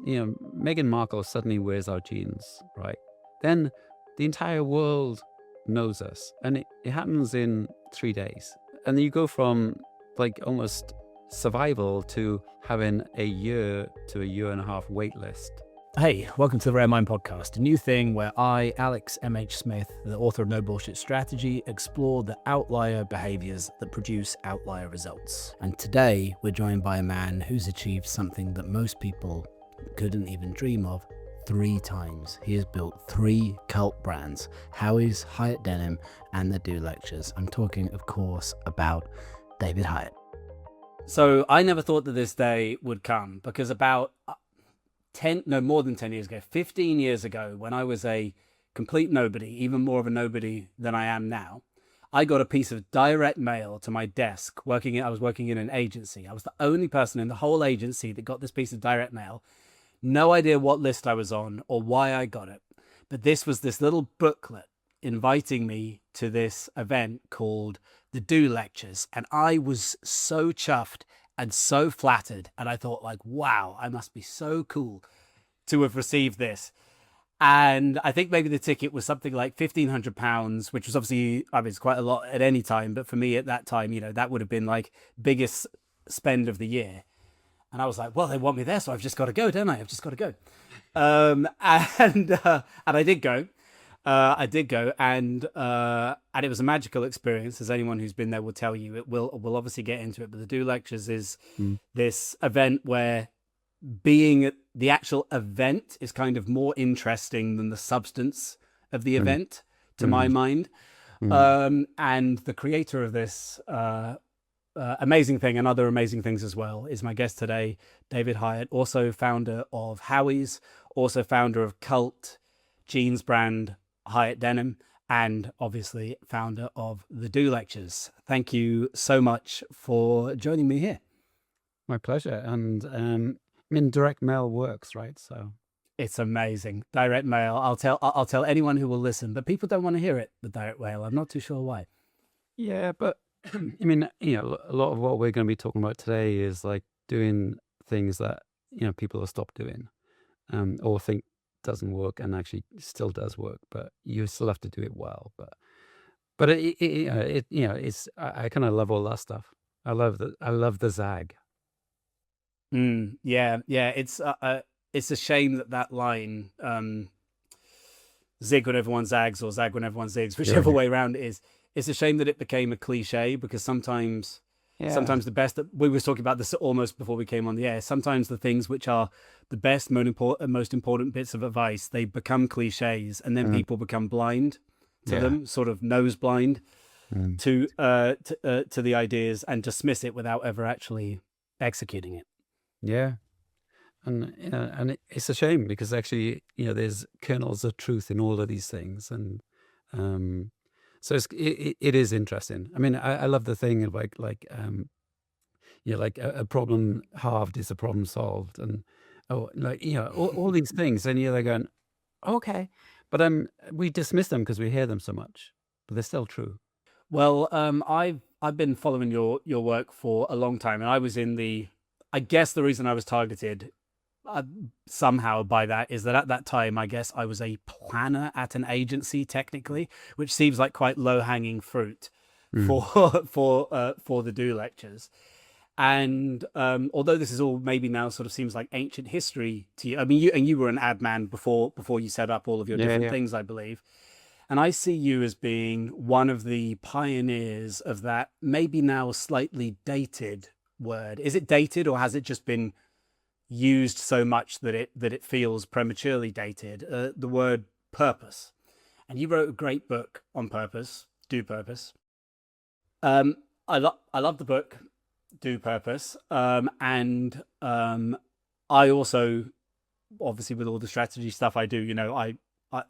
Meghan Markle suddenly wears our jeans, right? Then the entire world knows us, and it happens in 3 days. And you go from like almost survival to having a year to a year and a half wait list. Hey, welcome to the Rare Mind Podcast, a new thing where I, Alex M.H. Smith, the author of No Bullshit Strategy, explore the outlier behaviors that produce outlier results. And today, we're joined by a man who's achieved something that most people couldn't even dream of 3 times. He has built 3 cult brands, Howies, Hiut Denim, and the Do Lectures. I'm talking, of course, about David Hieatt. So I never thought that this day would come because about more than 10 years ago, 15 years ago, when I was a complete nobody, even more of a nobody than I am now, I got a piece of direct mail to my desk. I was working in an agency. I was the only person in the whole agency that got this piece of direct mail. No idea what list I was on or why I got it. But this was this little booklet inviting me to this event called the Do Lectures. And I was so chuffed and so flattered. And I thought, like, wow, I must be so cool to have received this. And I think maybe the ticket was something like £1,500, which was obviously, it's quite a lot at any time. But for me at that time, that would have been like biggest spend of the year. And I was like, well, they want me there, so I've just got to go, don't I? I've just got to go. And I did go. And it was a magical experience, as anyone who's been there will tell you. We'll obviously get into it, but the Do Lectures is this event where being at the actual event is kind of more interesting than the substance of the event, to my mind. And the creator of this amazing thing and other amazing things as well is my guest today, David Hieatt, also founder of Howies, also founder of cult jeans brand Hiut Denim, and obviously founder of the Do Lectures. Thank you so much for joining me here. My pleasure. And direct mail works, right? So it's amazing. Direct mail. I'll tell anyone who will listen, but people don't want to hear it, the direct mail. I'm not too sure why. Yeah, but a lot of what we're going to be talking about today is like doing things that people will stop doing, or think doesn't work and actually still does work, but you still have to do it well. But it's I kind of love all that stuff. I love the zag. Yeah. It's a shame that line, zig when everyone zags or zag when everyone zigs, whichever way around it is. It's a shame that it became a cliche because sometimes the best, we were talking about this almost before we came on the air, sometimes the things which are the best, most important bits of advice, they become cliches and then people become blind to them, sort of nose blind to the ideas and dismiss it without ever actually executing it. Yeah. And it's a shame because actually, there's kernels of truth in all of these things. And so it is interesting. I mean, I love the thing of like a problem halved is a problem solved, and all these things, and they're going, okay, but we dismiss them because we hear them so much, but they're still true. Well, I've been following your work for a long time, and I was I guess the reason I was targeted somehow by that is that at that time, I guess I was a planner at an agency technically, which seems like quite low-hanging fruit for the Do Lectures. And although this is all maybe now sort of seems like ancient history to you, I mean, you were an ad man before you set up all of your different things, I believe. And I see you as being one of the pioneers of that maybe now slightly dated word. Is it dated, or has it just been used so much that it feels prematurely dated? The word purpose. And you wrote a great book on purpose, Do Purpose. I love the book, Do Purpose. And I also, obviously with all the strategy stuff I do,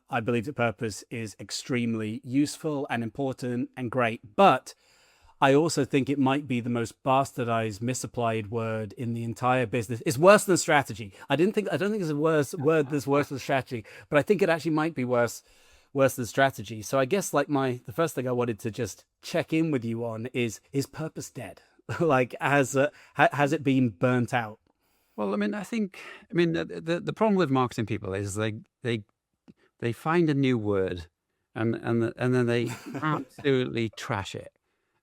I believe that purpose is extremely useful and important and great, but I also think it might be the most bastardized, misapplied word in the entire business. It's worse than strategy. I don't think it's a worse word that's worse than strategy, but I think it actually might be worse than strategy. So I guess the first thing I wanted to just check in with you on is purpose dead? Like, has it been burnt out? Well, I mean, the problem with marketing people is they find a new word, and then they absolutely trash it.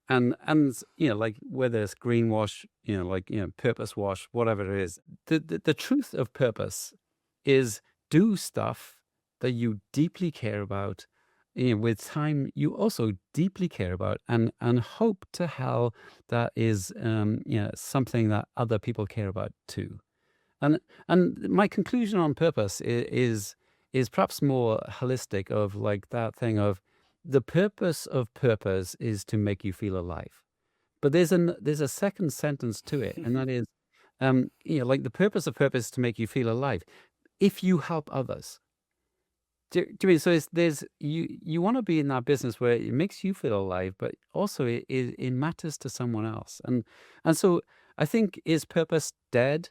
And like whether it's greenwash, purpose wash, whatever it is, the truth of purpose is do stuff that you deeply care about, with time you also deeply care about, and hope to hell that is something that other people care about too. And my conclusion on purpose is perhaps more holistic, of like that thing of the purpose of purpose is to make you feel alive. But there's a second sentence to it, and that is, like the purpose of purpose is to make you feel alive if you help others. Do you mean, so you want to be in that business where it makes you feel alive, but also it matters to someone else, and so I think, is purpose dead?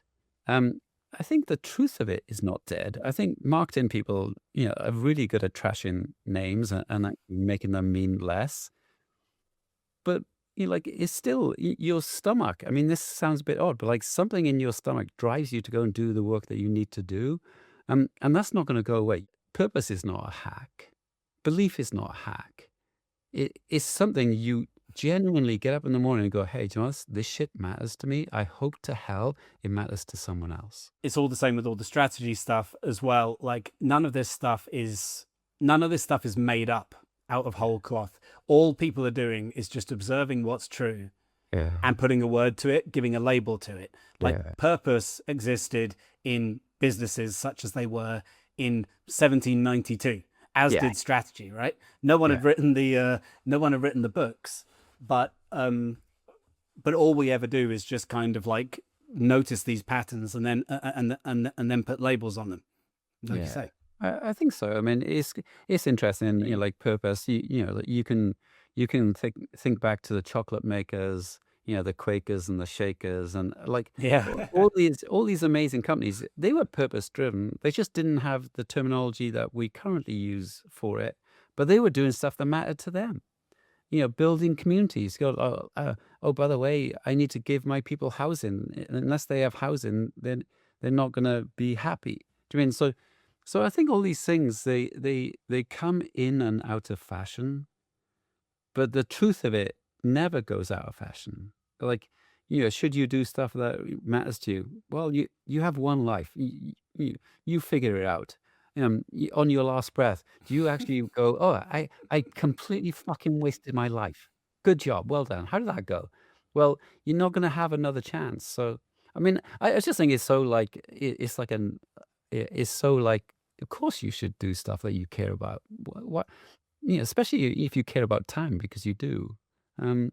I think the truth of it is not dead. I think marketing people, are really good at trashing names and making them mean less. But like, it's still your stomach. I mean, this sounds a bit odd, but like something in your stomach drives you to go and do the work that you need to do, and that's not going to go away. Purpose is not a hack. Belief is not a hack. It is something you genuinely get up in the morning and go, hey, do you know what? This shit matters to me. I hope to hell it matters to someone else. It's all the same with all the strategy stuff as well. Like none of this stuff is made up out of whole cloth. All people are doing is just observing what's true, and putting a word to it, giving a label to it. Like purpose existed in businesses such as they were in 1792, as did strategy, right? No one had written the books, but all we ever do is just kind of like notice these patterns and then put labels on them, like you say. I think so. I mean, it's interesting. Like purpose. You can think back to the chocolate makers, the Quakers and the Shakers, and like all these amazing companies. They were purpose driven. They just didn't have the terminology that we currently use for it, but they were doing stuff that mattered to them. Building communities. Go, oh, by the way, I need to give my people housing. Unless they have housing, then they're not going to be happy. Do you mean so? So I think all these things, they come in and out of fashion, but the truth of it never goes out of fashion. Like, should you do stuff that matters to you? Well, you have one life. You figure it out. On your last breath, do you actually go, oh, I completely fucking wasted my life. Good job. Well done. How did that go? Well, you're not going to have another chance. So, I mean, I just think it's so like, it's so like, of course you should do stuff that you care about. What especially if you care about time, because you do. And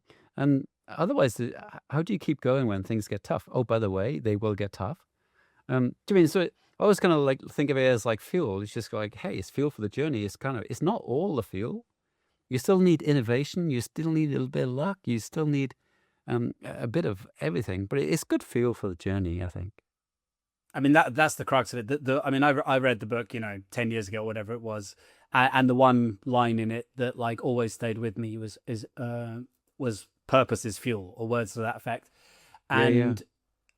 otherwise, how do you keep going when things get tough? Oh, by the way, they will get tough. Do you mean, so I always kind of like think of it as like fuel. It's just like, hey, it's fuel for the journey. It's not all the fuel. You still need innovation. You still need a little bit of luck. You still need a bit of everything. But it's good fuel for the journey, I think. I mean, that's the crux of it. I mean, I read the book, 10 years ago, or whatever it was, and the one line in it that like always stayed with me was purpose is fuel, or words to that effect. And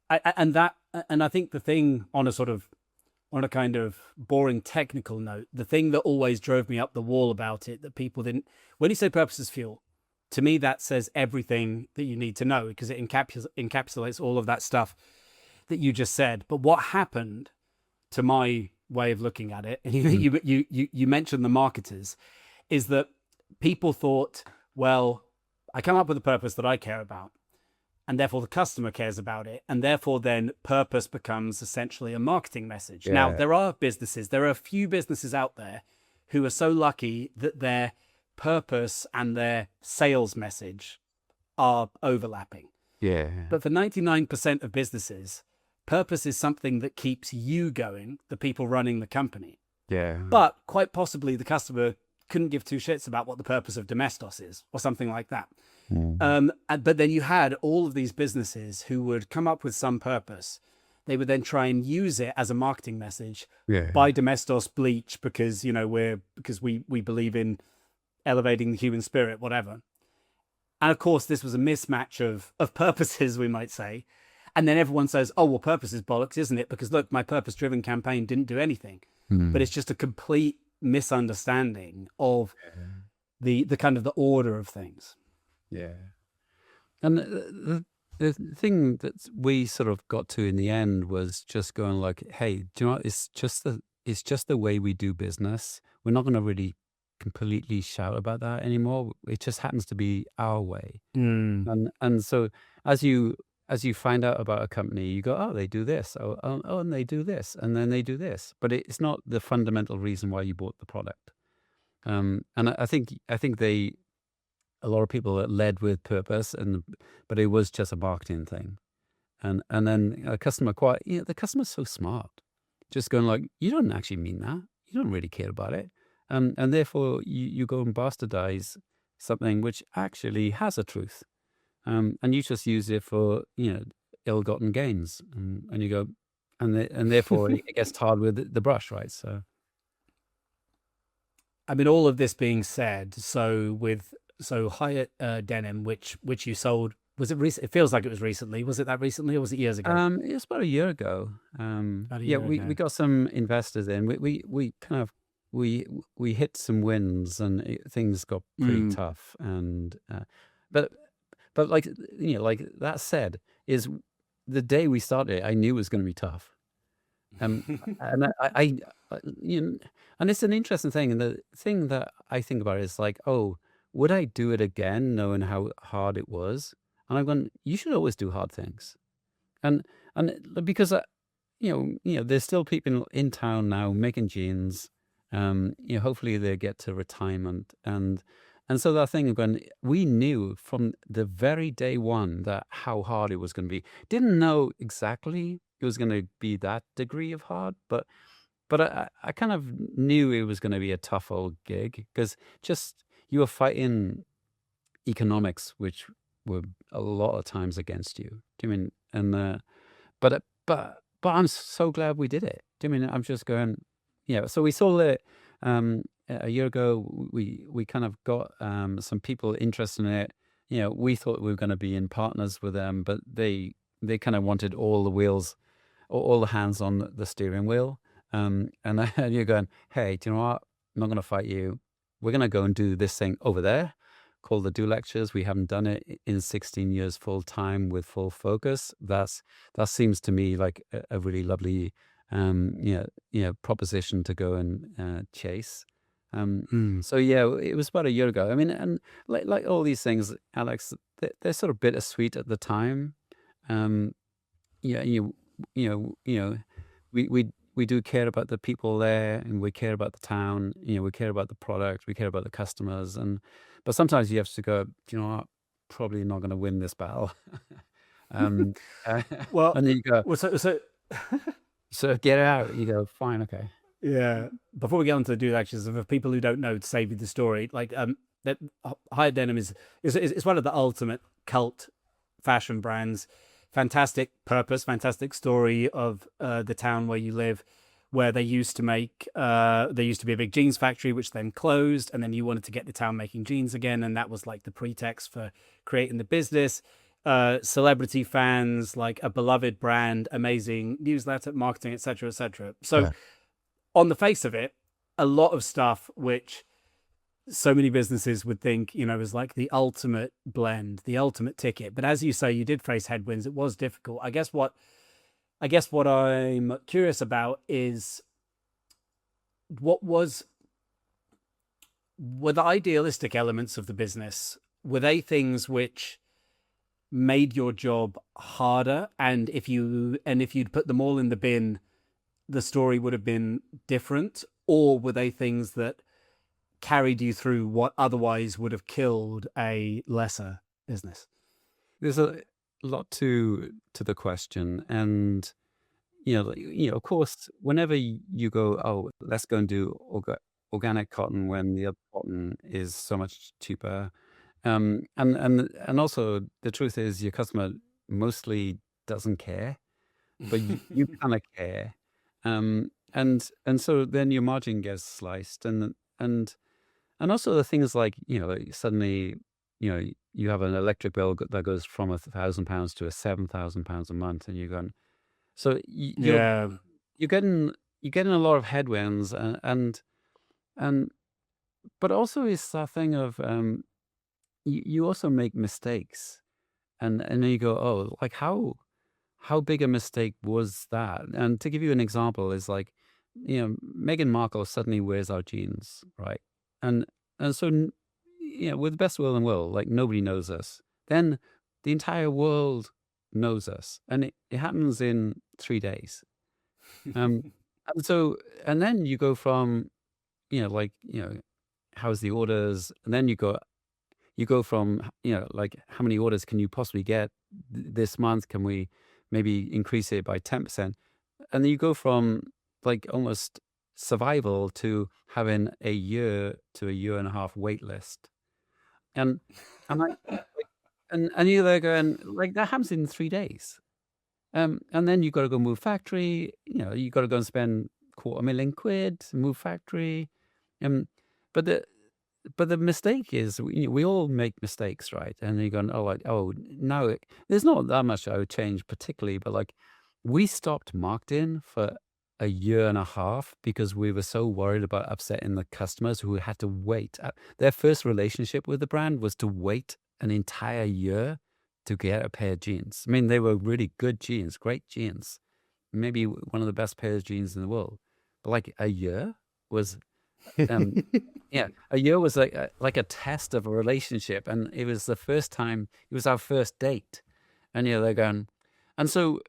I think the thing on a kind of boring technical note, the thing that always drove me up the wall about it, that people didn't, when you say purpose is fuel, to me that says everything that you need to know, because it encapsulates all of that stuff that you just said. But what happened, to my way of looking at it, and you mentioned the marketers, is that people thought, well, I come up with a purpose that I care about, and therefore the customer cares about it, and therefore then purpose becomes essentially a marketing message. Now, there are a few businesses out there who are so lucky that their purpose and their sales message are overlapping. Yeah. But for 99% of businesses, purpose is something that keeps you going, the people running the company. Yeah. But quite possibly the customer couldn't give two shits about what the purpose of Domestos is, or something like that. But then you had all of these businesses who would come up with some purpose. They would then try and use it as a marketing message. Buy Domestos bleach because we believe in elevating the human spirit, whatever. And of course, this was a mismatch of purposes, we might say. And then everyone says, oh, well, purpose is bollocks, isn't it? Because look, my purpose-driven campaign didn't do anything. But it's just a complete misunderstanding of the kind of the order of things. Yeah. And the thing that we sort of got to in the end was just going like, hey, do you know what? It's just the way we do business. We're not going to really completely shout about that anymore. It just happens to be our way. And so as you find out about a company, you go, oh, they do this, and they do this, and then they do this, but it's not the fundamental reason why you bought the product. And I think a lot of people led with purpose, but it was just a marketing thing. And then a customer the customer's so smart, just going like, you don't actually mean that. You don't really care about it. And therefore you go and bastardize something which actually has a truth. And you just use it for, ill-gotten gains. And you go, and therefore it gets tarred with the brush, right? So, I mean, all of this being said, so Hiut Denim, which you sold, was it recent? It feels like it was recently. Was it that recently, or was it years ago? It was about a year ago. About a year we got some investors in. We kind of we hit some wins, and things got pretty tough. And but like like that said, is the day we started, I knew it was going to be tough. And I and it's an interesting thing. And the thing that I think about is like, oh, would I do it again, knowing how hard it was? And I'm going, you should always do hard things. And because there's still people in town now making jeans. Hopefully they get to retirement, and so that thing of going, we knew from the very day one that how hard it was going to be. Didn't know exactly it was going to be that degree of hard, but I kind of knew it was going to be a tough old gig, because just you were fighting economics, which were a lot of times against you. Do you mean? And but I'm so glad we did it. Do you mean? I'm just going, So we sold it a year ago. We kind of got some people interested in it. We thought we were going to be in partners with them, but they kind of wanted all the wheels, all the hands on the steering wheel. And you're going, hey, do you know what? I'm not going to fight you. We're going to go and do this thing over there called the Do Lectures. We haven't done it in 16 years full time with full focus. That seems to me like a really lovely proposition to go and chase. So it was about a year ago. I mean, and like all these things, Alex, they're sort of bittersweet at the time. We do care about the people there, and we care about the town. We care about the product, we care about the customers, but sometimes you have to go, do you know what? Probably not going to win this battle. Well, and then you go, well, so get out. You go, fine, okay. Yeah. Before we get on to the Do Lectures, for people who don't know, to save you the story, like that Hiut Denim is one of the ultimate cult fashion brands. Fantastic purpose, fantastic story of the town where you live, where they used to make there used to be a big jeans factory, which then closed, and then you wanted to get the town making jeans again, and that was like the pretext for creating the business. Celebrity fans, like a beloved brand, amazing newsletter, marketing, etc., etc. So on the face of it, a lot of stuff which so many businesses would think, is like the ultimate blend, the ultimate ticket. But as you say, you did face headwinds. It was difficult. I guess what I'm curious about is were the idealistic elements of the business, were they things which made your job harder? And if you'd put them all in the bin, the story would have been different? Or were they things that carried you through what otherwise would have killed a lesser business? There's a lot to the question, and of course, whenever you go, oh, let's go and do organic cotton when the other cotton is so much cheaper, and also the truth is your customer mostly doesn't care, but you kind of care, and so then your margin gets sliced, and also the things like suddenly you have an electric bill that goes from £1,000 to £7,000 a month, and you're going. So Yeah. you're getting a lot of headwinds, and but also it's that thing of you also make mistakes, and then you go, oh, like how big a mistake was that? And to give you an example is like, Meghan Markle suddenly wears our jeans, right? And so with the best will in the world, like nobody knows us. Then the entire world knows us, and it happens in 3 days. Um, and then you go from, how's the orders? And then you go from, like, how many orders can you possibly get this month? Can we maybe increase it by 10%? And then you go from like almost survival to having a year to a year and a half wait list. And and you're there going, like, that happens in 3 days. And then you've got to go move factory. You got to go and spend £250,000 move factory. Um, but the mistake is, we all make mistakes, right? And you're going, now there's not that much I would change particularly, but like, we stopped marketing for a year and a half because we were so worried about upsetting the customers who had to wait. Their first relationship with the brand was to wait an entire year to get a pair of jeans. I mean, they were really good jeans, great jeans, maybe one of the best pairs of jeans in the world. But like a year was, yeah, a year was like a test of a relationship, and it was the first time. It was our first date, and they're going, and so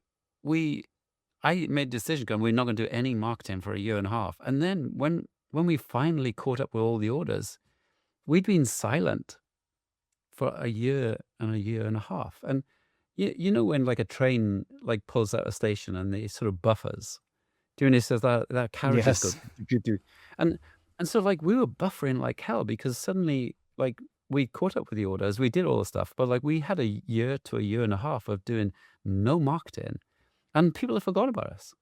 I made a decision going, we're not going to do any marketing for a year and a half. And then when we finally caught up with all the orders, we'd been silent for a year and a half. And when like a train like pulls out a station and it sort of buffers, doing this as that carriage just goes, Yes. and so like we were buffering like hell because suddenly like we caught up with the orders, we did all the stuff, but like we had a year to a year and a half of doing no marketing, and people have forgot about us.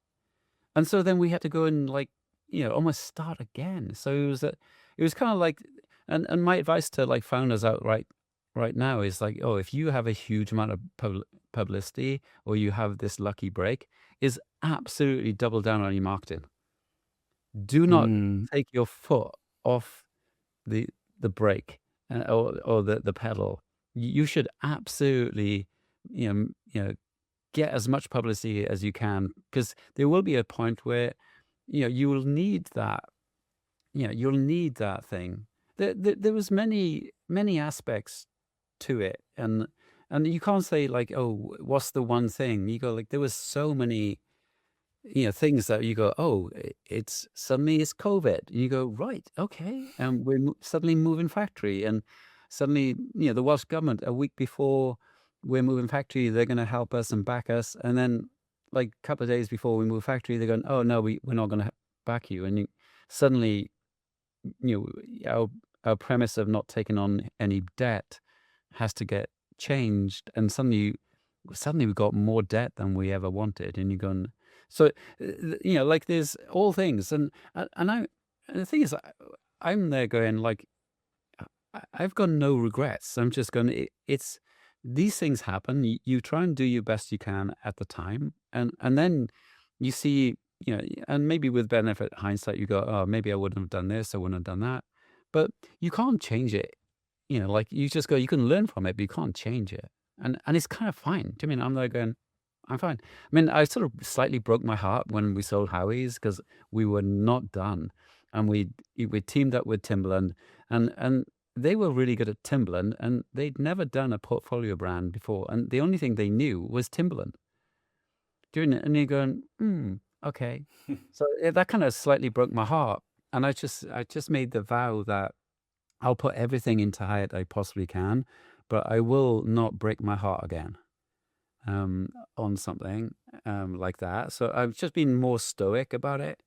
And so then we had to go and like, almost start again. So it was kind of like, and my advice to like founders out right now is like, oh, if you have a huge amount of publicity or you have this lucky break, is absolutely double down on your marketing. Do not take your foot off the brake, or the pedal. You should absolutely, get as much publicity as you can, because there will be a point where you will need that. You'll need that thing. There was many aspects to it, and you can't say like, oh, what's the one thing? You go like, there was so many things that you go, oh, it's COVID. You go, right, okay, and we're suddenly moving factory, and suddenly the Welsh government, a week before we're moving factory, they're going to help us and back us, and then like a couple of days before we move factory, they're going, oh no, we're not going to back you, and suddenly our premise of not taking on any debt has to get changed, and suddenly we've got more debt than we ever wanted, and you're going. So like there's all things, and the thing is, I'm there going like, I've got no regrets. I'm just going. It's these things happen. You try and do your best you can at the time, and then you see, and maybe with benefit hindsight, you go, oh, maybe I wouldn't have done this, I wouldn't have done that, but you can't change it. Like you just go, you can learn from it, but you can't change it, and it's kind of fine. Do you mean I'm there going, I'm fine. I mean, I sort of slightly broke my heart when we sold Howies because we were not done, and we teamed up with Timberland, and they were really good at Timberland, and they'd never done a portfolio brand before, and the only thing they knew was Timberland. Doing it, and you're going, okay. So that kind of slightly broke my heart, and I just made the vow that I'll put everything into Hieatt I possibly can, but I will not break my heart again. On something like that. So I've just been more stoic about it.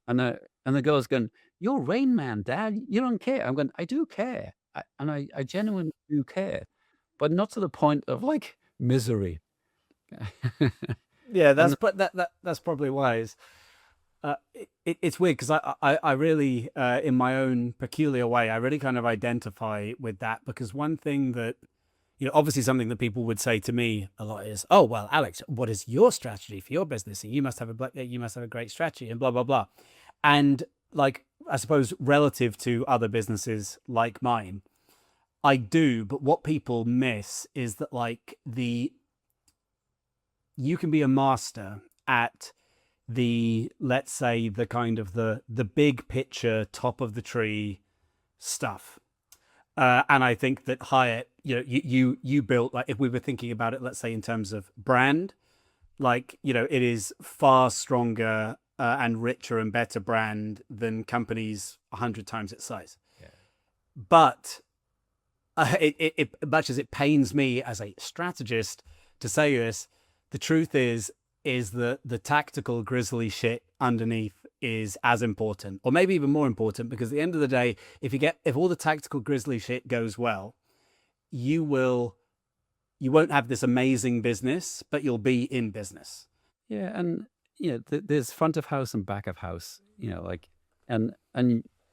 And the girl's going, "You're Rain Man, Dad. You don't care." I'm going, "I do care, I genuinely do care, but not to the point of like misery." Yeah, And that's probably wise. It's weird because I really, in my own peculiar way, I really kind of identify with that, because one thing that, obviously something that people would say to me a lot is, "Oh, well, Alex, what is your strategy for your business? And you must have a great strategy and blah, blah, blah." And like, I suppose relative to other businesses like mine, I do. But what people miss is that like you can be a master at let's say the kind of the big picture, top of the tree stuff. And I think that Hieatt, you built, like, if we were thinking about it, let's say in terms of brand, like, it is far stronger and richer and better brand than companies 100 times its size. Yeah. But it much as it pains me as a strategist to say this, the truth is that the tactical grisly shit underneath is as important, or maybe even more important, because at the end of the day, if all the tactical grisly shit goes well, you won't have this amazing business, but you'll be in business. Yeah, and there's front of house and back of house, like, and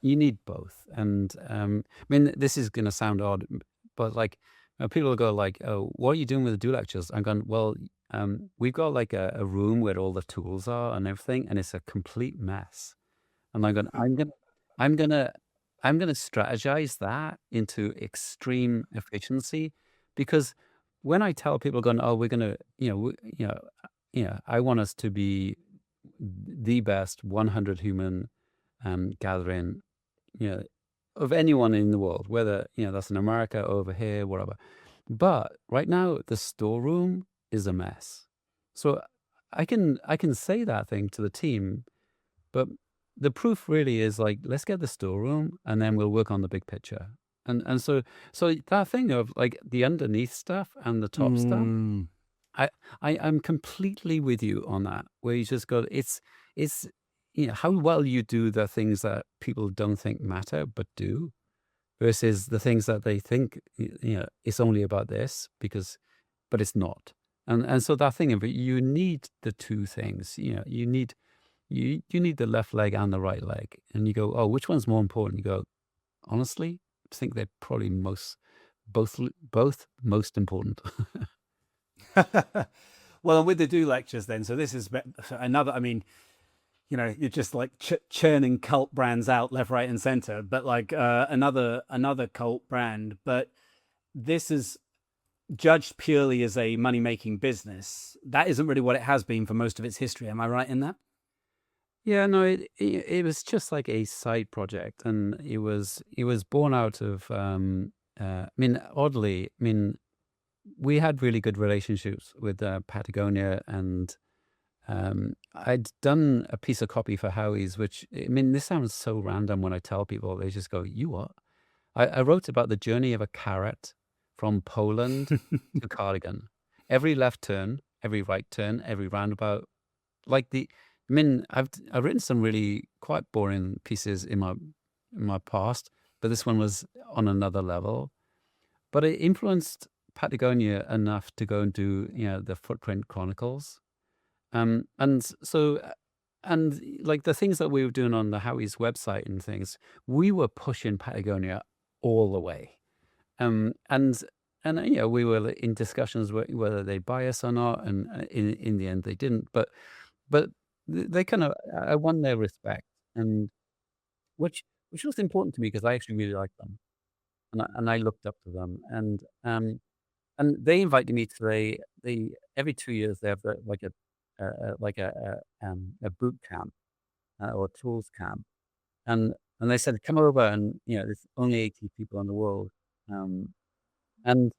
you need both. And I mean, this is going to sound odd, but like, people will go like, "Oh, what are you doing with the do lectures?" I'm going, "Well, we've got like a room where all the tools are and everything, and it's a complete mess." And I'm gonna strategize that into extreme efficiency, because when I tell people, going, "Oh, we're gonna, I want us to be the best 100 human gathering, of anyone in the world, whether that's in America, over here, whatever." But right now, the storeroom is a mess. So I can say that thing to the team, but the proof really is like, let's get the storeroom, and then we'll work on the big picture. And so that thing of like the underneath stuff and the top stuff, I'm completely with you on that. Where you just go, it's how well you do the things that people don't think matter but do, versus the things that they think it's only about this, but it's not. And so that thing of it, you need the two things. You need the left leg and the right leg, and you go, "Oh, which one's more important?" You go, "Honestly, I think they're probably both most important." Well, and with the do lectures then, so this is another, I mean, you're just like churning cult brands out left, right, and center, but like another cult brand. But this is judged purely as a money-making business. That isn't really what it has been for most of its history. Am I right in that? Yeah, no, it was just like a side project, and it was born out of. I mean, oddly, I mean, we had really good relationships with Patagonia, and I'd done a piece of copy for Howies, which, I mean, this sounds so random when I tell people. They just go, "You what?" I wrote about the journey of a carrot from Poland to cardigan. Every left turn, every right turn, every roundabout. Like I mean, I've written some really quite boring pieces in my past, but this one was on another level. But it influenced Patagonia enough to go and do the Footprint Chronicles. And so, and like the things that we were doing on the Howies website and things, we were pushing Patagonia all the way. And we were in discussions whether they'd buy us or not, and in the end they didn't. But they kind of, I won their respect, and which was important to me, because I actually really liked them, and I looked up to them, and they invited me to they every 2 years they have like a boot camp, or tools camp, and they said, "Come over," and there's only 80 people in the world, and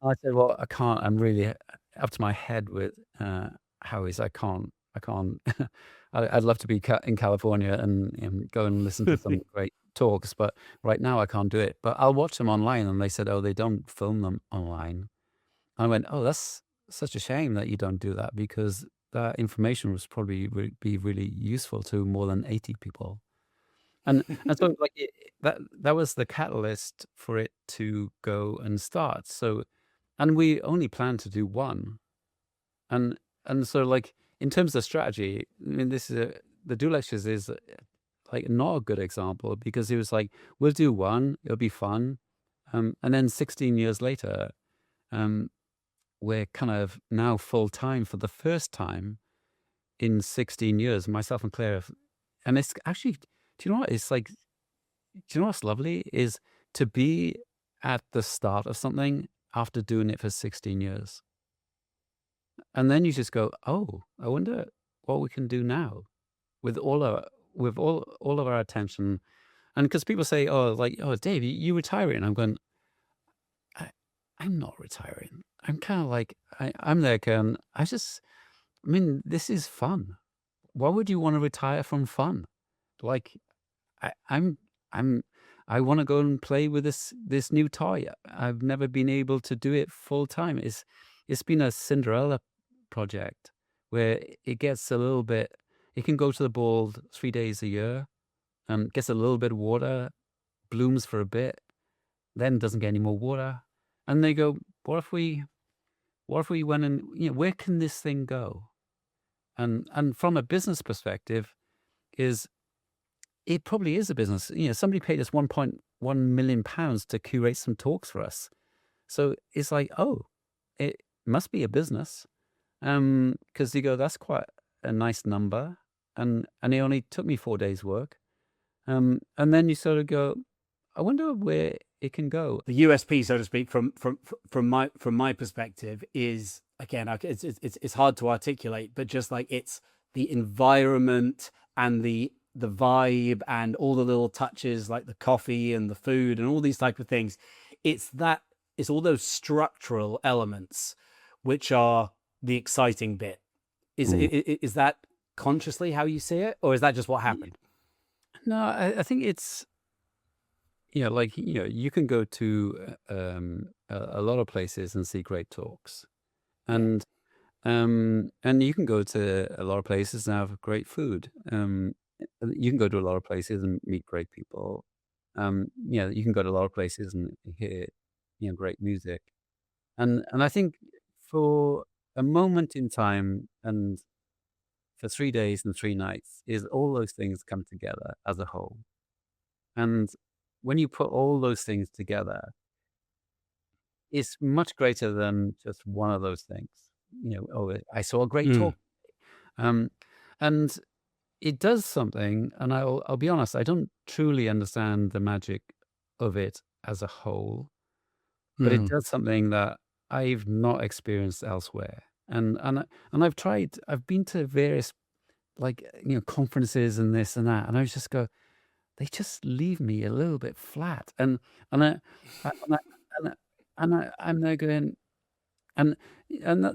I said, "Well, I can't. I'm really up to my head with Howies. I can't. I'd love to be in California and go and listen to some great talks, but right now I can't do it. But I'll watch them online." And they said, "Oh, they don't film them online." I went, "Oh, that's such a shame that you don't do that, because that information was probably be really useful to more than 80 people." And so like that was the catalyst for it to go and start. So, and we only planned to do one. And so, like, in terms of strategy, I mean, this is the do lectures is like not a good example, because it was like, we'll do one, it'll be fun, and then 16 years later, we're kind of now full time for the first time in 16 years, myself and Claire. And it's actually, do you know what? It's like, do you know what's lovely is to be at the start of something after doing it for 16 years. And then you just go, oh, I wonder what we can do now with all of our attention. And because people say, oh, like, oh, Dave, you retiring? And I'm going, I'm not retiring. I'm kind of like, I'm there going, I mean, this is fun. Why would you want to retire from fun? Like, I'm I want to go and play with this new toy. I've never been able to do it full time. It's been a Cinderella project where it gets a little bit. It can go to the ball 3 days a year, gets a little bit of water, blooms for a bit, then doesn't get any more water, and they go, what if we went and, where can this thing go? And from a business perspective, it probably is a business. Somebody paid us £1.1 million to curate some talks for us. So it's like, oh, it must be a business. Because you go, that's quite a nice number. And it only took me 4 days work. And then you sort of go, I wonder where it can go. The USP, so to speak, from my perspective is, again, it's hard to articulate, but just like it's the environment and the vibe and all the little touches, like the coffee and the food and all these type of things. It's all those structural elements which are the exciting bit. Is that consciously how you see it, or is that just what happened? No, I think it's, you can go to a lot of places and see great talks, and you can go to a lot of places and have great food. You can go to a lot of places and meet great people. You can go to a lot of places and hear, great music. And I think for a moment in time and for 3 days and 3 nights is all those things come together as a whole. And when you put all those things together, it's much greater than just one of those things. Oh, I saw a great talk. And it does something, and I'll be honest, I don't truly understand the magic of it as a whole, but it does something that I've not experienced elsewhere. And I've been to various conferences and this and that, and I just go, they just leave me a little bit flat. And I'm there going, and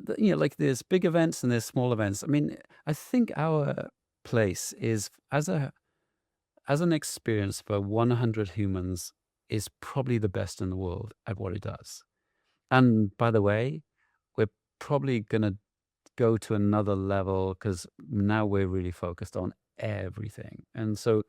like there's big events and there's small events. I mean, I think our place is as an experience for 100 humans is probably the best in the world at what it does. And by the way, we're probably going to go to another level because now we're really focused on everything. And so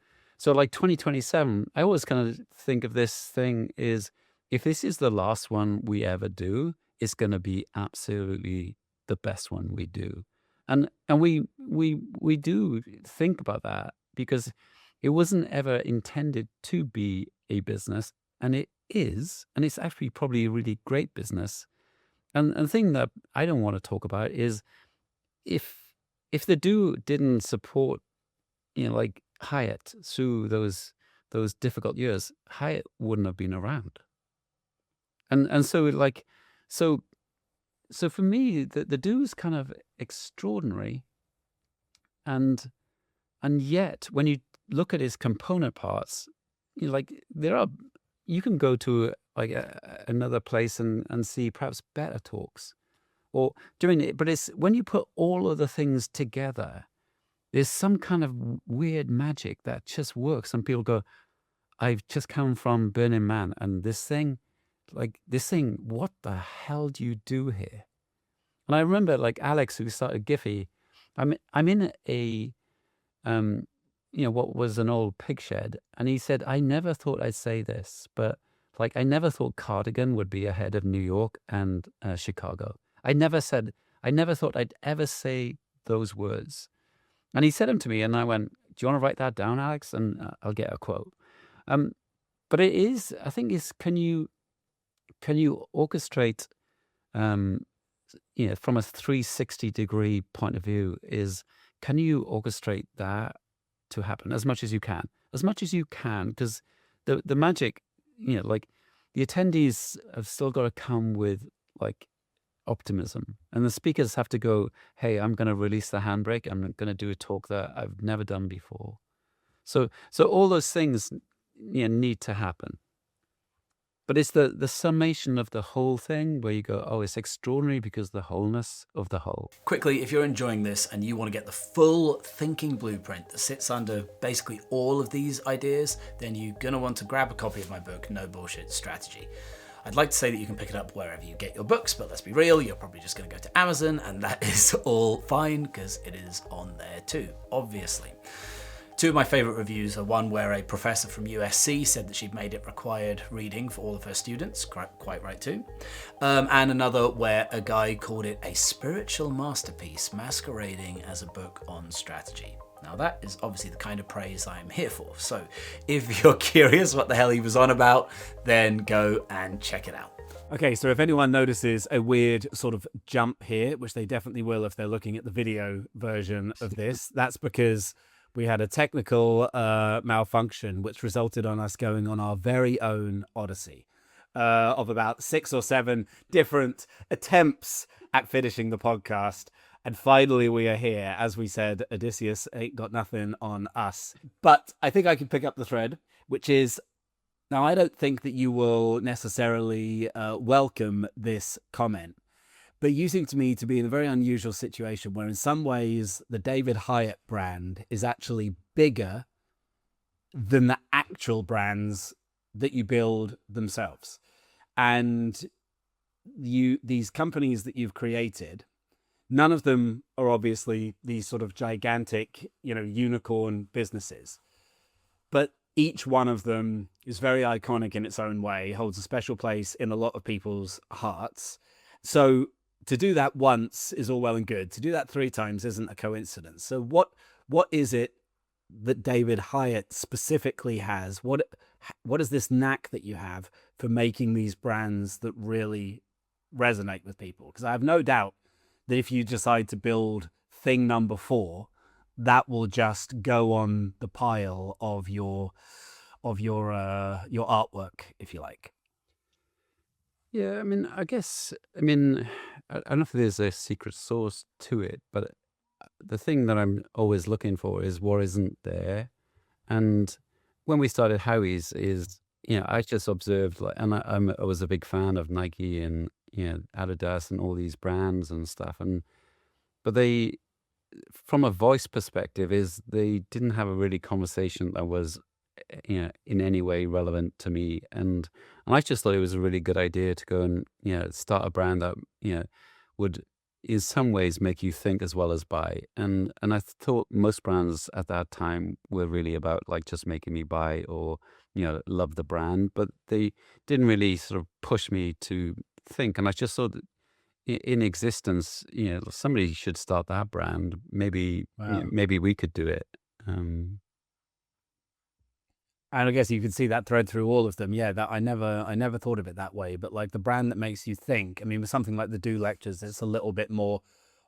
like 2027, I always kind of think of this thing is, if this is the last one we ever do, it's going to be absolutely the best one we do. And we do think about that because it wasn't ever intended to be a business, and it is, and it's actually probably a really great business. And the thing that I don't want to talk about is if the do didn't support, like Hieatt through those difficult years, Hieatt wouldn't have been around. And so for me, the do is kind of extraordinary, and yet when you look at its component parts, you can go to like another place and see perhaps better talks, or doing it. But it's when you put all of the things together, there's some kind of weird magic that just works, and people go, "I've just come from Burning Man, and this thing, what the hell do you do here?" And I remember like Alex, who started Giphy, I'm in a, what was an old pig shed. And he said, I never thought I'd say this, but like, I never thought Cardigan would be ahead of New York and Chicago. I never thought I'd ever say those words. And he said them to me, and I went, "Do you want to write that down, Alex? And I'll get a quote." But it is, I think, is can you orchestrate, from a 360-degree point of view, can you orchestrate that to happen as much as you can, because the magic, like the attendees have still got to come with like optimism, and the speakers have to go, "Hey, I'm going to release the handbrake. I'm going to do a talk that I've never done before." So all those things, need to happen. But it's the summation of the whole thing where you go, "Oh, it's extraordinary because the wholeness of the whole." Quickly, if you're enjoying this and you want to get the full thinking blueprint that sits under basically all of these ideas, then you're going to want to grab a copy of my book, No Bullshit Strategy. I'd like to say that you can pick it up wherever you get your books, but let's be real, you're probably just going to go to Amazon, and that is all fine because it is on there too, obviously. Two of my favourite reviews are one where a professor from USC said that she'd made it required reading for all of her students, quite right too, and another where a guy called it a spiritual masterpiece masquerading as a book on strategy. Now that is obviously the kind of praise I am here for, so if you're curious what the hell he was on about, then go and check it out. Okay, so if anyone notices a weird sort of jump here, which they definitely will if they're looking at the video version of this, that's because we had a technical malfunction which resulted on us going on our very own odyssey of about 6 or 7 different attempts at finishing the podcast. And finally we are here. As we said, Odysseus ain't got nothing on us. But I think I can pick up the thread, which is, now I don't think that you will necessarily welcome this comment. But you seem to me to be in a very unusual situation where in some ways the David Hieatt brand is actually bigger than the actual brands that you build themselves. And these companies that you've created, none of them are obviously these sort of gigantic, unicorn businesses. But each one of them is very iconic in its own way, holds a special place in a lot of people's hearts. So to do that once is all well and good. To do that 3 times isn't a coincidence. So what is it that David Hieatt specifically has? What is this knack that you have for making these brands that really resonate with people? Because I have no doubt that if you decide to build thing number 4, that will just go on the pile of your artwork, if you like. Yeah, I don't know if there's a secret sauce to it, but the thing that I'm always looking for is what isn't there. And when we started Howies is, I just observed, and I was a big fan of Nike and, Adidas and all these brands and stuff. But they, from a voice perspective, they didn't have a really conversation that was, in any way relevant to me. And I just thought it was a really good idea to go and, start a brand that, would in some ways make you think as well as buy. And I thought most brands at that time were really about like just making me buy or, love the brand, but they didn't really sort of push me to think. And I just thought that in existence, somebody should start that brand. Maybe, maybe we could do it. And I guess you can see that thread through all of them. Yeah, that I never thought of it that way. But like the brand that makes you think. With something like the Do Lectures, it's a little bit more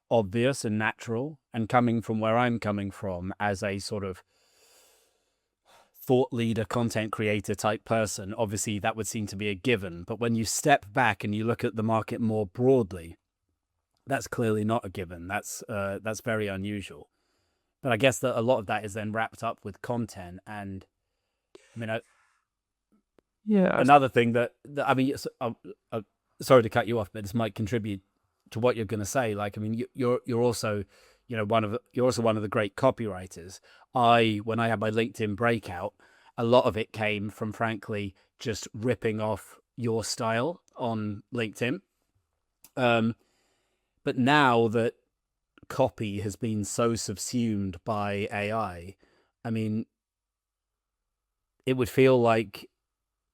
obvious and natural. And coming from where I'm coming from as a sort of thought leader, content creator type person, obviously that would seem to be a given. But when you step back and you look at the market more broadly, that's clearly not a given. That's very unusual. But I guess that a lot of that is then wrapped up with content and. Another thing that sorry to cut you off, but this might contribute to what you're going to say. You're also, one of the great copywriters. When I had my LinkedIn breakout, a lot of it came from, frankly, just ripping off your style on LinkedIn. But now that copy has been so subsumed by AI, it would feel like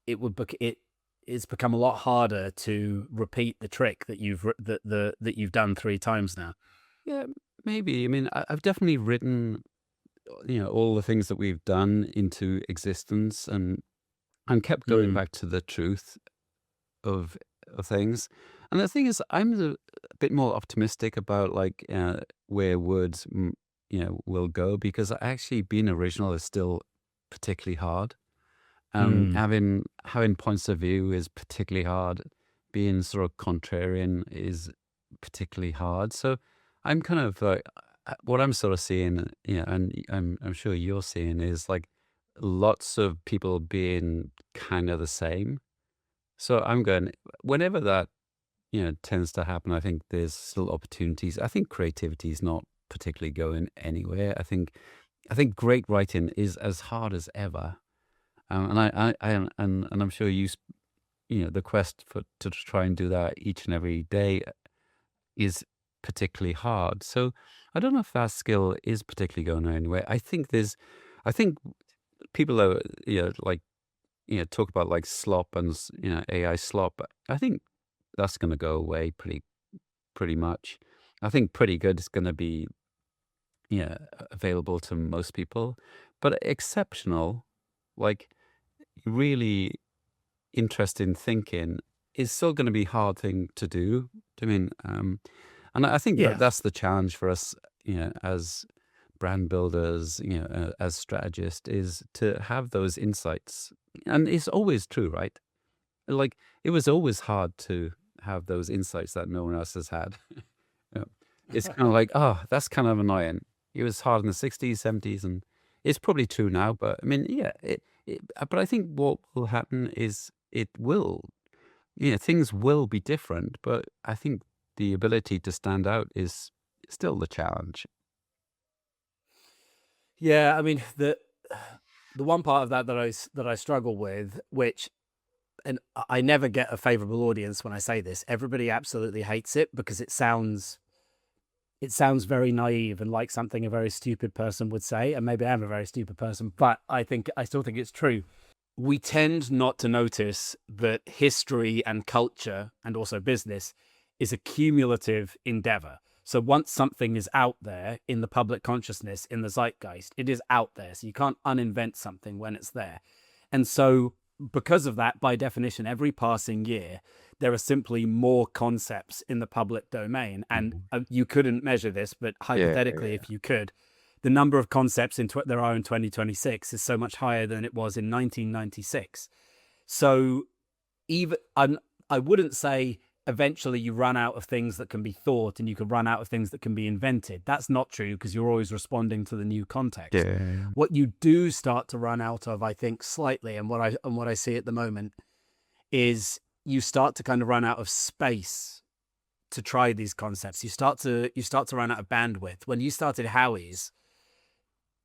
it's become a lot harder to repeat the trick that you've done 3 times now. Yeah, maybe. I mean, I've definitely written, all the things that we've done into existence, and kept going Mm. back to the truth of things. And the thing is, I'm a bit more optimistic about like where words, will go, because actually being original is still particularly hard. Mm. Having points of view is particularly hard. Being sort of contrarian is particularly hard. So I'm kind of like, what I'm sort of seeing, and I'm sure you're seeing, is like lots of people being kind of the same. So I'm going, whenever that, tends to happen, I think there's still opportunities. I think creativity is not particularly going anywhere. I think great writing is as hard as ever. And I'm sure the quest to try and do that each and every day is particularly hard. So I don't know if that skill is particularly going anywhere. I think people are, like, talk about like slop and, AI slop. I think that's going to go away pretty much. I think pretty good is going to be, available to most people, but exceptional, like really interesting thinking, is still going to be a hard thing to do. I mean, and I think that Yeah. that's the challenge for us, as brand builders, as strategists, is to have those insights. And it's always true, right? Like, it was always hard to have those insights that no one else has had. Yeah. It's kind of like, oh, that's kind of annoying. It was hard in the 60s, 70s, and it's probably true now. But I mean, yeah, but I think what will happen is things will be different. But I think the ability to stand out is still the challenge. Yeah, I mean the one part of that I struggle with, which, and I never get a favorable audience when I say this. Everybody absolutely hates it because it sounds very naive and like something a very stupid person would say, and maybe I'm a very stupid person, but I still think it's true. We tend not to notice that history and culture and also business is a cumulative endeavor. So once something is out there in the public consciousness, in the zeitgeist, it is out there. So you can't uninvent something when it's there. And so because of that, by definition, every passing year, there are simply more concepts in the public domain. And Mhm. you couldn't measure this, but Yeah, hypothetically, if you could, the number of concepts there are in 2026 is so much higher than it was in 1996. So even I wouldn't say eventually you run out of things that can be thought and you can run out of things that can be invented. That's not true, because you're always responding to the new context. yeah, What you do start to run out of, I think, slightly, and what I see at the moment, is you start to kind of run out of space to try these concepts. You start to run out of bandwidth. When you started Howies,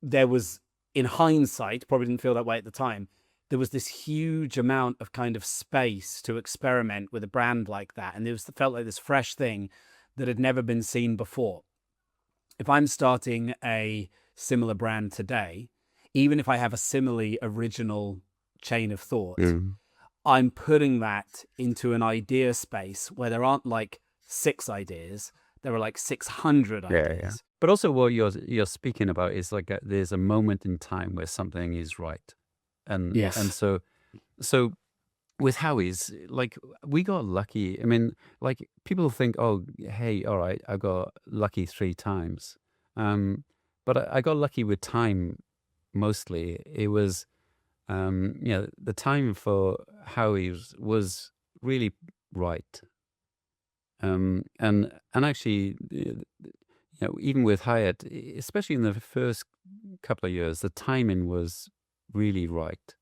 there was, in hindsight, probably didn't feel that way at the time, there was this huge amount of kind of space to experiment with a brand like that. And it felt like this fresh thing that had never been seen before. If I'm starting a similar brand today, even if I have a similarly original chain of thought, yeah. I'm putting that into an idea space where there aren't like 6 ideas, there are like 600 Yeah, ideas. yeah. But also, what you're speaking about is like there's a moment in time where something is right, and Yes. so with Howie's, like, we got lucky. I mean, like, people think, oh, hey, all right, I got lucky 3 times, but I got lucky with time mostly. It was, the time for Howie's was really right. And actually, even with Hieatt, especially in the first couple of years, the timing was really right,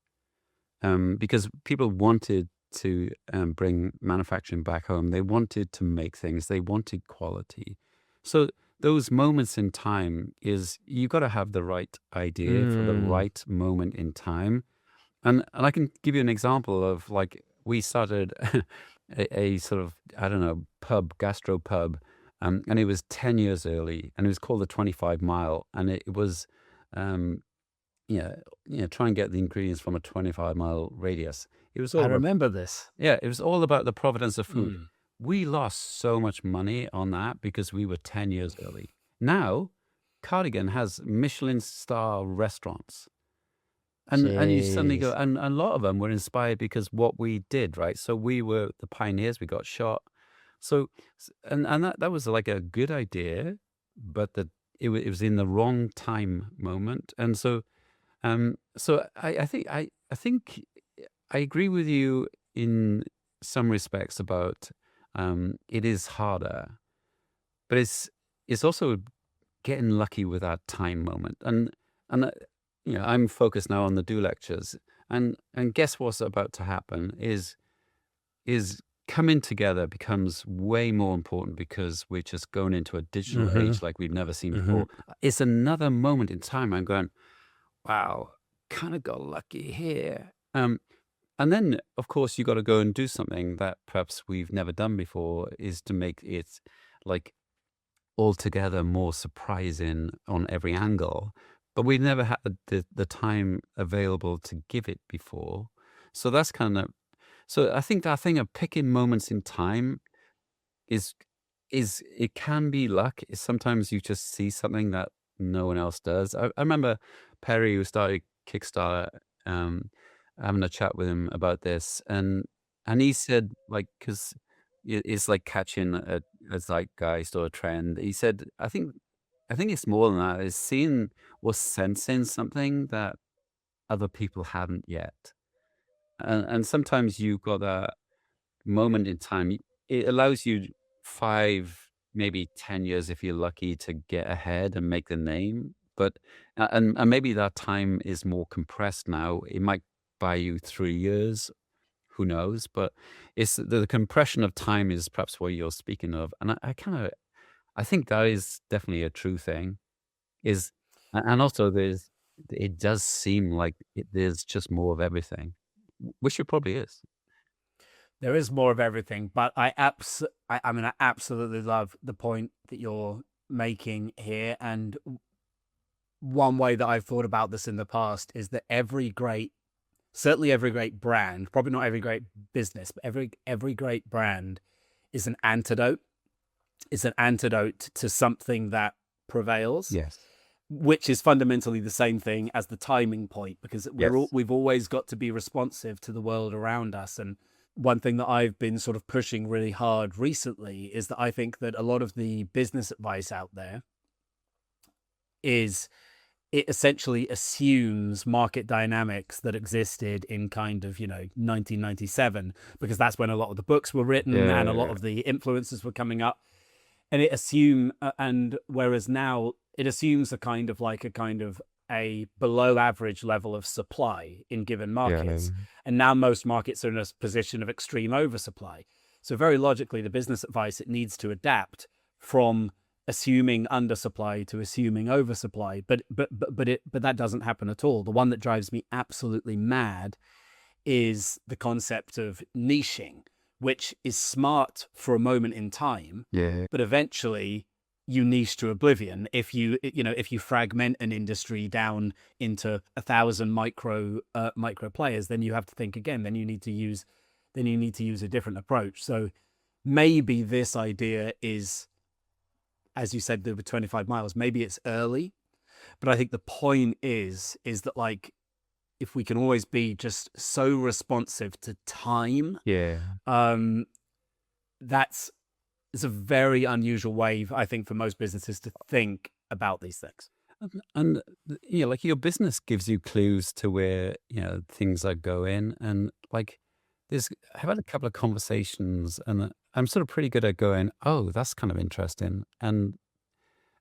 because people wanted to bring manufacturing back home. They wanted to make things. They wanted quality. So those moments in time is, you got to have the right idea for the right moment in time. And I can give you an example of, like, we started a sort of, I don't know, gastro pub, and it was 10 years early, and it was called the 25 Mile, and it was, yeah, try and get the ingredients from a 25-mile radius. It was I all about, remember this. yeah, it was all about the provenance of food. Mm. We lost so much money on that because we were 10 years early. Now, Cardigan has Michelin star restaurants. And you suddenly go, Jeez. and a lot of them were inspired because what we did, right? So we were the pioneers. We got shot. So, and that was like a good idea, but it was in the wrong time moment. And so I think I agree with you in some respects about it is harder, but it's also getting lucky with that time moment. And I'm focused now on the do lectures, and guess what's about to happen is coming together becomes way more important because we're just going into a digital Mm-hmm. age like we've never seen Mm-hmm. before. It's another moment in time. I'm going, wow, kind of got lucky here. And then, of course, you got to go and do something that perhaps we've never done before, is to make it like altogether more surprising on every angle. But we never had the time available to give it before. So that's kind of, so I think that thing of picking moments in time is it can be luck. Sometimes you just see something that no one else does. I remember Perry, who started Kickstarter, having a chat with him about this, and he said, like, because it's like catching a zeitgeist or a trend. He said, I think it's more than that. It's seeing or sensing something that other people haven't yet, and sometimes you've got that moment in time. It allows you 5, maybe 10 years if you're lucky to get ahead and make the name. But and maybe that time is more compressed now. It might buy you 3 years, who knows? But it's the compression of time is perhaps what you're speaking of. And I think that is definitely a true thing. Is and also it does seem like there's just more of everything, which it probably is. There is more of everything, but I mean, I absolutely love the point that you're making here. And one way that I've thought about this in the past is that certainly every great brand, probably not every great business, but every great brand is an antidote. Is an antidote to something that prevails, Yes. which is fundamentally the same thing as the timing point, because Yes. we've always got to be responsive to the world around us. And one thing that I've been sort of pushing really hard recently is that I think that a lot of the business advice out there is, it essentially assumes market dynamics that existed in kind of 1997, because that's when a lot of the books were written and a lot Yeah. of the influences were coming up. And and whereas now it assumes a kind of a below average level of supply in given markets. And now most markets are in a position of extreme oversupply. So very logically, the business advice, it needs to adapt from assuming undersupply to assuming oversupply. But that doesn't happen at all. The one that drives me absolutely mad is the concept of niching, which is smart for a moment in time, Yeah. but eventually you niche to oblivion. If you fragment an industry down into 1,000 micro players, then you have to think again. Then you need to use a different approach. So maybe this idea is, as you said, the 25 miles. Maybe it's early, but I think the point is that, like, if we can always be just so responsive to time, Yeah. it's a very unusual way, I think, for most businesses to think about these things. And like your business gives you clues to where things are going, and like I've had a couple of conversations, and I'm sort of pretty good at going, oh, that's kind of interesting, and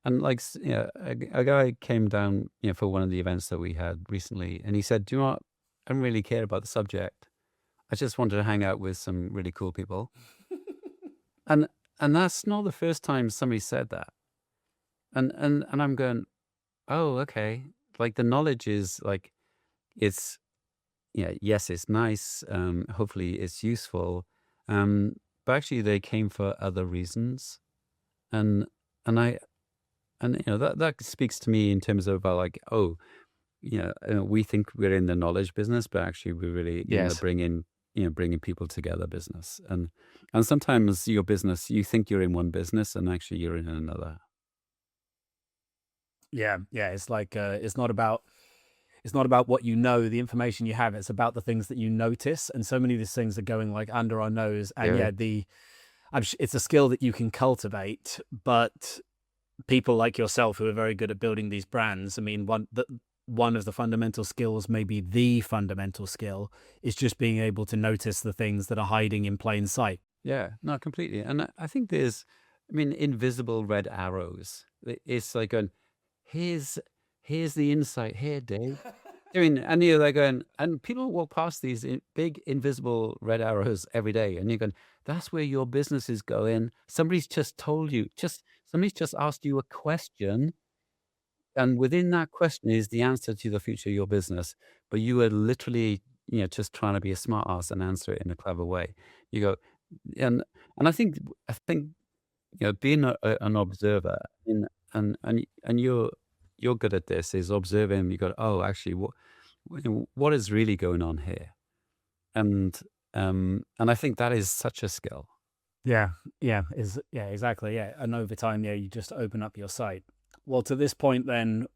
like a guy came down for one of the events that we had recently, and he said, do you know what, I don't really care about the subject, I just wanted to hang out with some really cool people. and that's not the first time somebody said that, and I'm going, oh, okay. Like the knowledge is like, it's, yes, it's nice. Hopefully it's useful. But actually they came for other reasons. And, that speaks to me in terms of like, oh, we think we're in the knowledge business, but actually we're really in the Yes. bringing people together business. And sometimes your business, you think you're in one business and actually you're in another. Yeah, yeah. It's like it's not about what you know, the information you have. It's about the things that you notice, and so many of these things are going like under our nose. And Yeah. yeah, it's a skill that you can cultivate, but people like yourself who are very good at building these brands. I mean, one of the fundamental skills, maybe the fundamental skill, is just being able to notice the things that are hiding in plain sight. Yeah, no, completely. And I think there's, I mean, invisible red arrows. It's like going, here's here's the insight here, Dave. I mean, and you're like going, and people walk past these big invisible red arrows every day, and you're going, that's where your business is going. Somebody's just told you, somebody's just asked you a question, and within that question is the answer to the future of your business. But you are literally, just trying to be a smart ass and answer it in a clever way. You go, and I think being an observer and you're good at this is observing. You go, oh, actually, what is really going on here? And I think that is such a skill. Yeah, yeah, exactly. Yeah, and over time, yeah, you just open up your site. Well, to this point, then,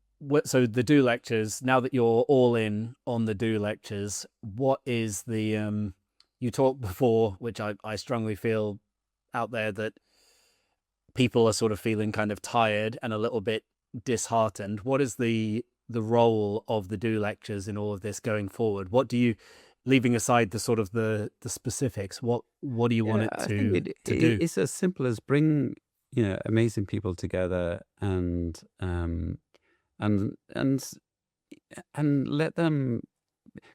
so the do lectures. Now that you're all in on the do lectures, what is the you talked before, which I strongly feel out there that people are sort of feeling kind of tired and a little bit disheartened. What is the role of the do lectures in all of this going forward? What do you, leaving aside the sort of the specifics, what do you want Yeah, it I think to do? it's as simple as bring amazing people together and and let them,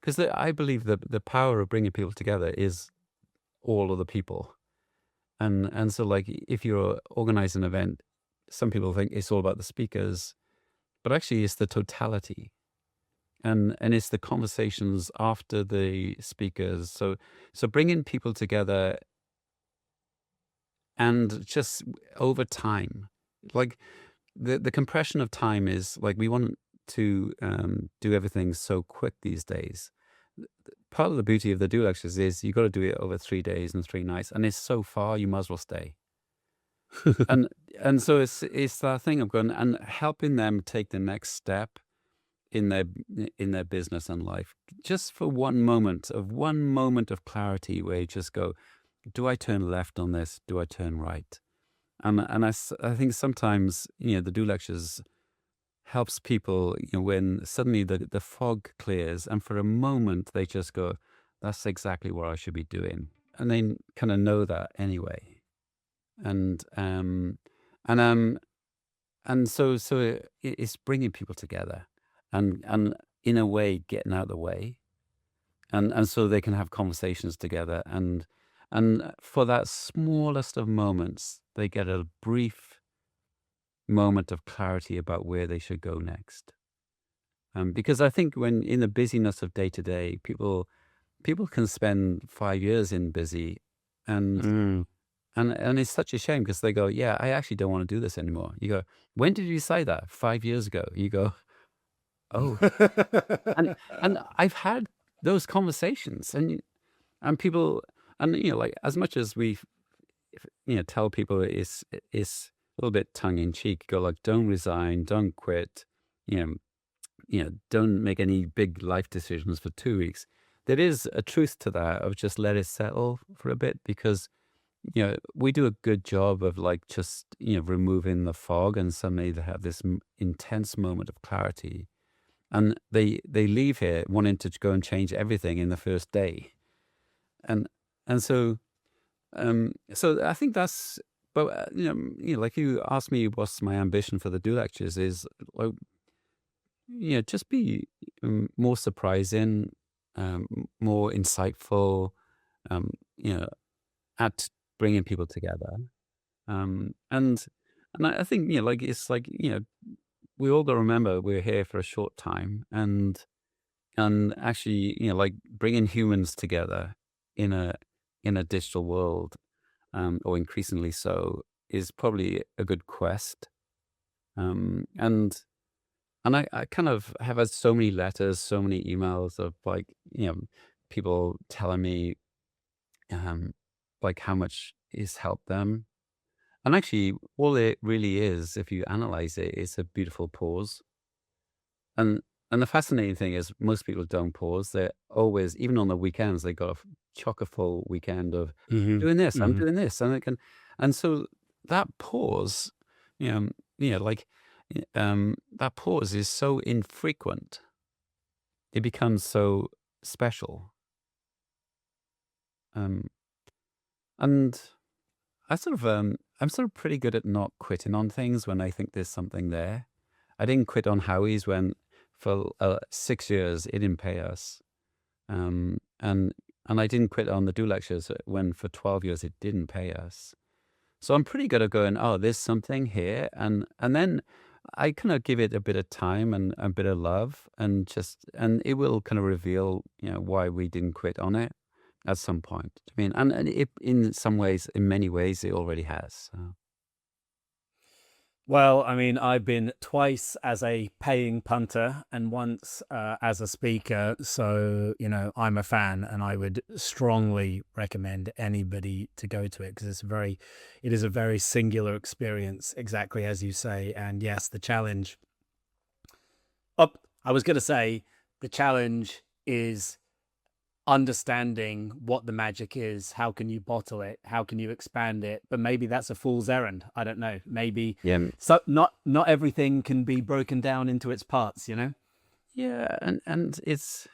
because I believe the power of bringing people together is all of the people. And so, like, if you're organizing an event, some people think it's all about the speakers, but actually it's the totality, and it's the conversations after the speakers. So bringing people together, and just over time, like the compression of time is like, we want to do everything so quick these days. Part of the beauty of the do lectures is you got to do it over 3 days and 3 nights, and it's so far you might as well stay. and and so it's that thing of going and helping them take the next step in their business and life, just for one moment of clarity, where you just go, do I turn left on this, do I turn right? And I think sometimes the do lectures helps people, when suddenly the fog clears, and for a moment they just go, that's exactly what I should be doing, and they kind of know that anyway. And um and um and so it's bringing people together, and in a way getting out of the way, and so they can have conversations together, and for that smallest of moments they get a brief moment of clarity about where they should go next. Because I think when in the busyness of day to day, people can spend 5 years in busy, and Mm. and it's such a shame, because they go, yeah, I actually don't want to do this anymore. You go, when did you say that? 5 years ago. You go, oh, and I've had those conversations, and people, and like, as much as we tell people, it's a little bit tongue in cheek, go like, don't resign, don't quit, you know, don't make any big life decisions for 2 weeks. There is a truth to that, of just let it settle for a bit, because we do a good job of, like, just removing the fog, and suddenly they have this intense moment of clarity, and they leave here wanting to go and change everything in the first day, and and so I think that's. But like, you asked me what's my ambition for the do lectures, is like, just be more surprising, more insightful, um, you know, at bringing people together. And I think, like, it's like, we all got to remember we're here for a short time, and actually, like, bringing humans together in a digital world, or increasingly so, is probably a good quest. And I kind of have had so many letters, so many emails of, like, people telling me, um, like, how much it's helped them. And actually, all it really is, if you analyze it, it's a beautiful pause. And and the fascinating thing is, most people don't pause. They're always, even on the weekends, they got a chock a full weekend of Hmm. doing this, I'm Hmm. doing this, and and so that pause, you know, like that pause is so infrequent. It becomes so special. Um, and I'm sort of pretty good at not quitting on things when I think there's something there. I didn't quit on Howies when for 6 years it didn't pay us, um, and and I didn't quit on the Do Lectures when for 12 years it didn't pay us. So I'm pretty good at going, oh, there's something here, and then I kind of give it a bit of time and a bit of love, and it will kind of reveal, why we didn't quit on it at some point. I mean, and it, in some ways, in many ways, it already has. So. Well, I mean, I've been twice as a paying punter and once as a speaker. So, I'm a fan, and I would strongly recommend anybody to go to it, because it is a very singular experience, exactly as you say. And yes, the challenge I was going to say the challenge is understanding what the magic is. How can you bottle it? How can you expand it? But maybe that's a fool's errand. I don't know. Maybe Yeah, so not everything can be broken down into its parts, yeah, and it's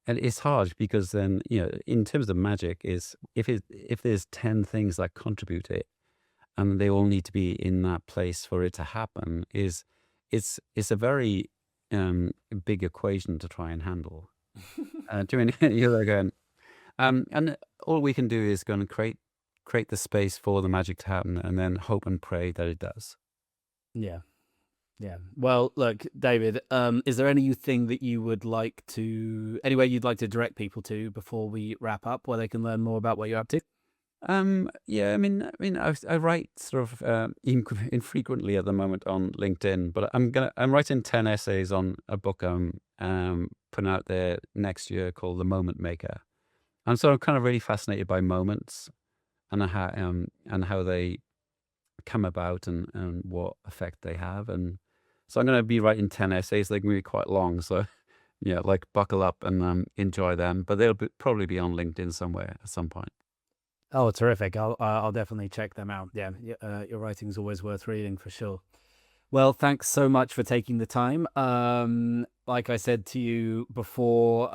and it's hard because then in terms of magic is if there's 10 things that contribute it and they all need to be in that place for it to happen it's a very big equation to try and handle. Do you mean you're going and all we can do is go and create the space for the magic to happen and then hope and pray that it does. Yeah. Yeah. Well, look, David, is there anything that you would like to, anywhere you'd like to direct people to before we wrap up, where they can learn more about what you're up to? Yeah, I write sort of infrequently at the moment on LinkedIn, but I'm writing 10 essays on a book I'm putting out there next year called The Moment Maker. And so I'm kind of really fascinated by moments and how they come about and what effect they have. And so I'm going to be writing 10 essays. They're going to be quite long, so yeah, like buckle up and enjoy them. But probably be on LinkedIn somewhere at some point. Oh, terrific. I'll definitely check them out. Yeah. Your writing's always worth reading for sure. Well, thanks so much for taking the time. Like I said to you before,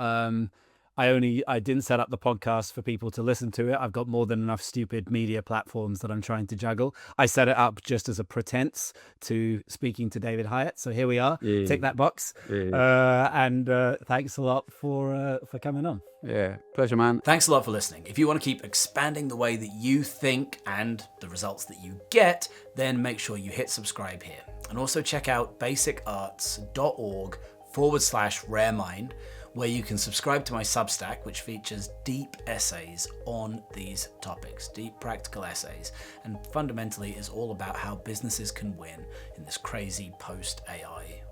I didn't set up the podcast for people to listen to it. I've got more than enough stupid media platforms that I'm trying to juggle. I set it up just as a pretense to speaking to David Hieatt. So here we are. Yeah, Tick that box. yeah, And thanks a lot for coming on. yeah. Pleasure, man. Thanks a lot for listening. If you want to keep expanding the way that you think and the results that you get, then make sure you hit subscribe here. And also check out basicarts.org/raremind, where you can subscribe to my Substack, which features deep essays on these topics, deep practical essays, and fundamentally is all about how businesses can win in this crazy post-AI